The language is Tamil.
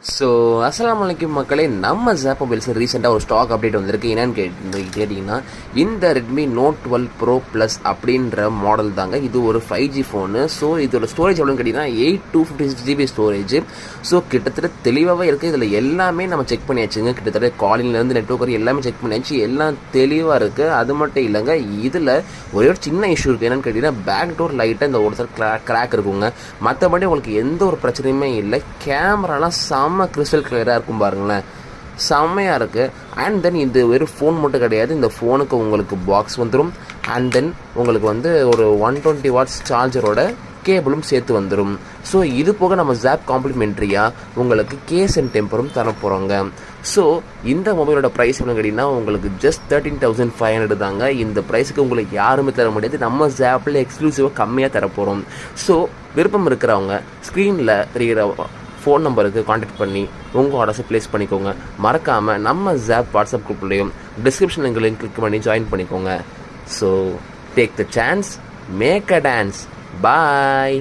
ஸோ அஸ்ஸலாமு அலைக்கும் மக்களே, நம்ம ஜாப் மொபைல்ஸ் ரீசெண்டாக ஒரு ஸ்டாக் அப்டேட் வந்திருக்கு. என்னன்னு கேட்டிங்கன்னா, இந்த ரெட்மி நோட் 12 ப்ரோ ப்ளஸ் அப்படின்ற மாடல் தாங்க. இது ஒரு 5G ஃபோனு. ஸோ இதோட ஸ்டோரேஜ் எவ்வளோன்னு கேட்டிங்கன்னா 8 GB ஸ்டோரேஜ். ஸோ கிட்டத்தட்ட தெளிவாகவே இருக்குது. இதில் எல்லாமே நம்ம செக் பண்ணியாச்சுங்க. கிட்டத்தட்ட காலிங்லேருந்து நெட்வொர்க் வரை எல்லாமே செக் பண்ணியாச்சு. எல்லாம் தெளிவாக இருக்குது. அது மட்டும் இல்லைங்க, இதில் ஒரே ஒரு சின்ன இஷ்யூ இருக்குது. என்னென்னு கேட்டிங்கன்னா, பேக் டோர் லைட்டாக இந்த ஒரு சார் கிராக் இருக்குங்க. மற்றபடி உங்களுக்கு எந்த ஒரு பிரச்சனையுமே இல்லை. கேமராலாம் செம்ம கிறிஸ்டல் கிளியராக இருக்கும் பாருங்களேன், செம்மையாக இருக்குது. அண்ட் தென் இது வெறும் ஃபோன் மட்டும் கிடையாது. இந்த ஃபோனுக்கு உங்களுக்கு பாக்ஸ் வந்துடும். அண்ட் தென் உங்களுக்கு ஒரு 120 வாட்ஸ் சார்ஜரோட கேபிளும் சேர்த்து வந்துடும். ஸோ இது போக நம்ம ஜாப் காம்ப்ளிமெண்ட்ரியாக உங்களுக்கு கேஸ் அண்ட் டெம்பரும் தர போகிறோங்க. ஸோ இந்த மொபைலோட ப்ரைஸ் என்னன்னு கேட்டிங்கன்னா, உங்களுக்கு ஜஸ்ட் 13,500 தாங்க. இந்த ப்ரைஸுக்கு உங்களுக்கு யாருமே தர முடியாது. நம்ம ஜாப்பில் எக்ஸ்க்ளூசிவாக கம்மியாக தர போகிறோம். ஸோ விருப்பம் இருக்கிறவங்க ஸ்க்ரீனில் தெரிகிற ஃபோன் நம்பருக்கு காண்டாக்ட் பண்ணி உங்கள் ஆர்டர்ஸை ப்ளேஸ் பண்ணிக்கோங்க. மறக்காமல் நம்ம ஜாப் வாட்ஸ்அப் குரூப்லேயும் டிஸ்கிரிப்ஷன் லிங்க்லையும் கிளிக் பண்ணி ஜாயின் பண்ணிக்கோங்க. So take the chance, make a dance. Bye.